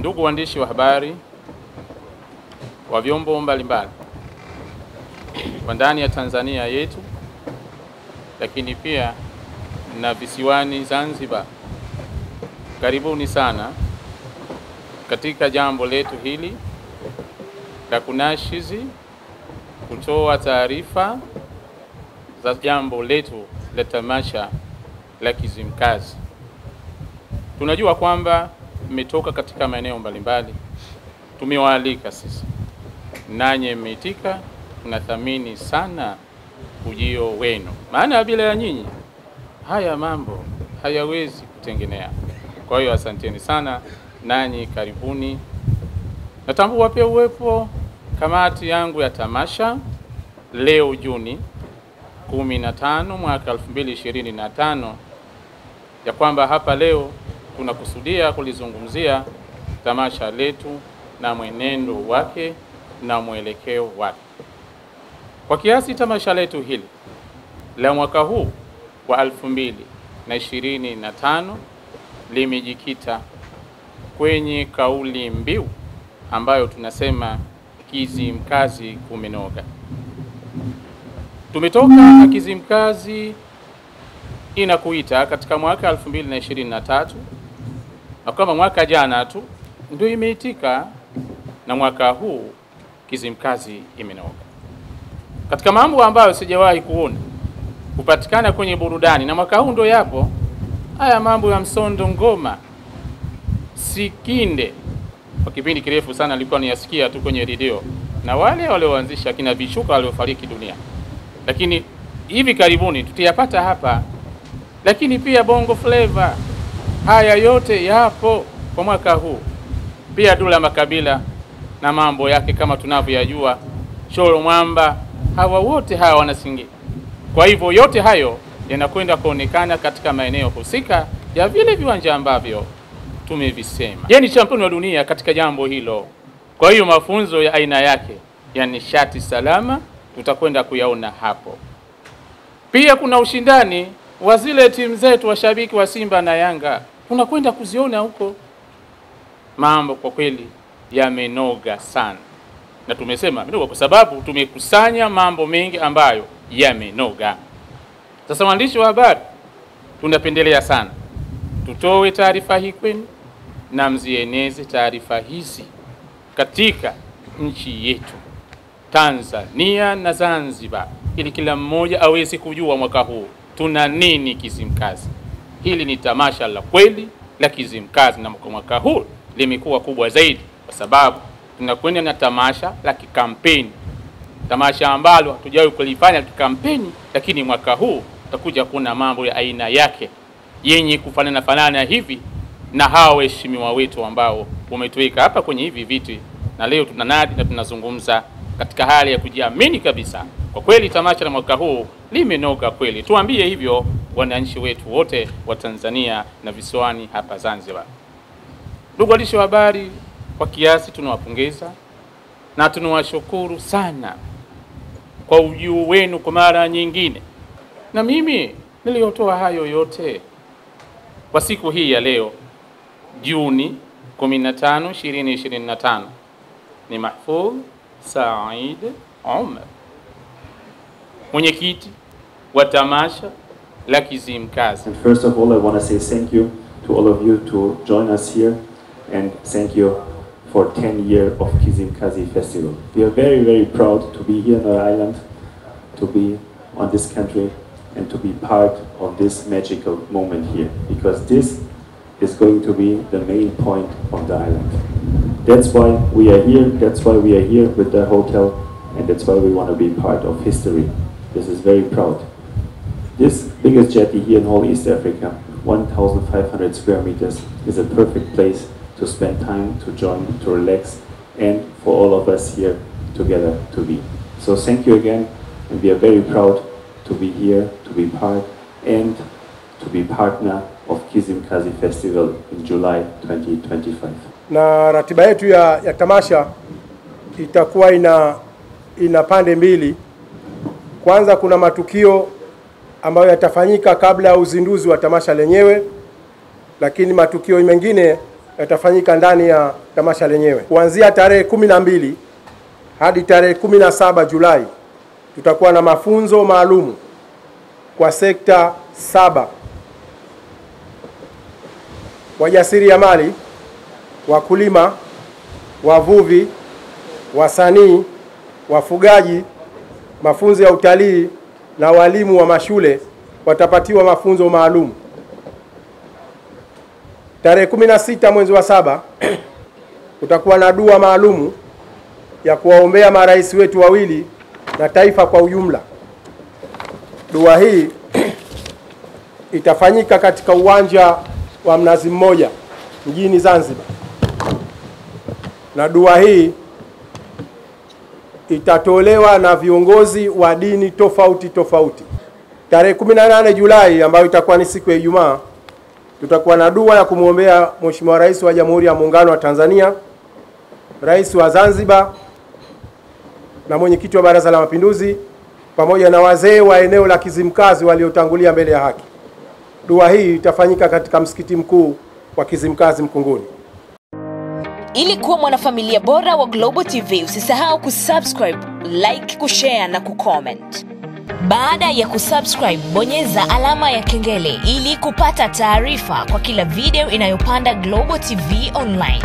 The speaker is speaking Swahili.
Ndugu waandishi wa habari wa vyombo mbalimbali kwa ndani ya Tanzania yetu, lakini pia na visiwani Zanzibar, karibuni sana katika jambo letu hili la kunashizi kutoa taarifa za jambo letu la tamasha la Kizimkazi. Tunajua kwamba mmetoka katika maeneo mbalimbali, tumewaalika sisi, nanyi mmeitika. Tunathamini sana ujio wenu, maana bila ya nyinyi haya mambo hayawezi kutengenea. Kwa hiyo asanteni sana, nanyi karibuni. Natambua pia uwepo kamati yangu ya tamasha leo Juni 15 mwaka 2025, ya kwamba hapa leo tunakusudia kulizungumzia tamasha letu na mwenendo wake na mwelekeo wake. Kwa kiasi tamasha letu hili la mwaka huu wa 2025 limejikita kwenye kauli mbiu ambayo tunasema Kizimkazi kumenoga. Tumetoka na Kizimkazi inakuita katika mwaka 2023, na kama mwaka jana tu ndio imeitika, na mwaka huu Kizimkazi imenoga. Katika mambo ambayo sijawahi kuona kupatikana kwenye burudani, na mwaka huu ndio yapo haya mambo ya msondo ngoma Sikinde. Kwa kipindi kirefu sana nilikuwa niyasikia tu kwenye redio na wale walioanzisha kina Bichuka waliofariki dunia, lakini hivi karibuni tutayapata hapa. Lakini pia bongo flavor, haya yote yapo kwa mwaka huu. Pia Dula Makabila na mambo yake kama tunavyoyajua, Choro Mwamba, hawa wote hawa wanasingi. Kwa hivyo yote hayo yanakwenda kuonekana katika maeneo husika ya vile viwanja ambavyo tumevisema. Yeye ni champion wa dunia katika jambo hilo. Kwa hiyo mafunzo ya aina yake ya nishati salama tutakwenda kuyaona hapo. Pia kuna ushindani wa zile timu zetu, washabiki wa Simba na Yanga, tunakwenda kuziona huko. Mambo kwa kweli yamenoga sana, na tumesema menoga kwa sababu tumekusanya mambo mengi ambayo yamenoga. Sasa waandishi wa habari, tunapendelea sana tutoe taarifa hii kwenu na mzieneze taarifa hizi katika nchi yetu Tanzania na Zanzibar, ili kila mmoja aweze kujua mwaka huu tuna nini Kizimkazi. Hili ni tamasha la kweli la Kizimkazi, na mwaka huu limekuwa kubwa zaidi kwa sababu tunakwenda na tamasha la kikampeni, tamasha ambalo hatujawahi kulifanya kikampeni, lakini mwaka huu tutakuja kuna mambo ya aina yake yenye kufanana hivi na hao waheshimiwa wetu ambao umetuweka hapa kwenye hivi viti, na leo tunanadi na tunazungumza katika hali ya kujiamini kabisa. Kwa kweli tamasha la mwaka huu limenoga kweli. Tuambie hivyo wananchi wetu wote wa Tanzania na visiwani hapa Zanzibar. Ndugu waandishi wa habari, kwa kiasi tunawapongeza na tunawashukuru sana kwa ujio wenu kwa mara nyingine. Na mimi niliotoa hayo yote kwa siku hii ya leo Juni 15, 2025 ni Mahfoudh Said Omar, mwenyekiti wa tamasha la Kizimkazi. And first of all, I want to say thank you to all of you to join us here, and thank you for 10 years of Kizimkazi Festival. We are very, very proud to be here on our island, to be on this country, and to be part of this magical moment here, because this is going to be the main point of the island. That's why we are here, that's why we are here with the hotel, and that's why we want to be part of history. This is very proud. This biggest jetty here in whole East Africa, 1,500 square meters, is a perfect place to spend time, to join, to relax, and for all of us here together to be. So thank you again, and we are very proud to be here, to be part, and to be partner of Kizimkazi Festival in July 2025. Na ratiba yetu ya tamasha itakuwa ina pande mbili. Kwanza kuna matukio ambayo yatafanyika kabla ya uzinduzi wa tamasha lenyewe, lakini matukio mengine yatafanyika ndani ya tamasha lenyewe. Kuanzia tarehe 12 hadi tarehe 17 Julai tutakuwa na mafunzo maalum kwa sekta 7: wajasiriamali, wakulima, wavuvi, wasanii, wafugaji, mafunzo ya utalii na walimu wa mashule watapatiwa mafunzo maalum. Tarehe 16 mwezi wa 7 kutakuwa na dua maalumu ya kuwaombea marais wetu wawili na taifa kwa ujumla. Dua hii itafanyika katika uwanja wa Mnazi Mmoja mjini Zanzibar, na dua hii itatolewa na viongozi wa dini tofauti tofauti. Tarehe 18 Julai ambayo itakuwa ni siku ya Ijumaa, tutakuwa na dua ya kumwombea Mheshimiwa Rais wa Jamhuri ya Muungano wa Tanzania, Rais wa Zanzibar na mwenyekiti wa Baraza la Mapinduzi pamoja na wazee wa eneo la Kizimkazi waliotangulia mbele ya haki. Dua hii itafanyika katika msikiti mkuu wa Kizimkazi Mkunguni. Ili kuwa mwanafamilia bora wa Global TV, usisahau kusubscribe, like, kushare na kucomment. Baada ya kusubscribe, bonyeza alama ya kengele ili kupata taarifa kwa kila video inayopanda Global TV Online.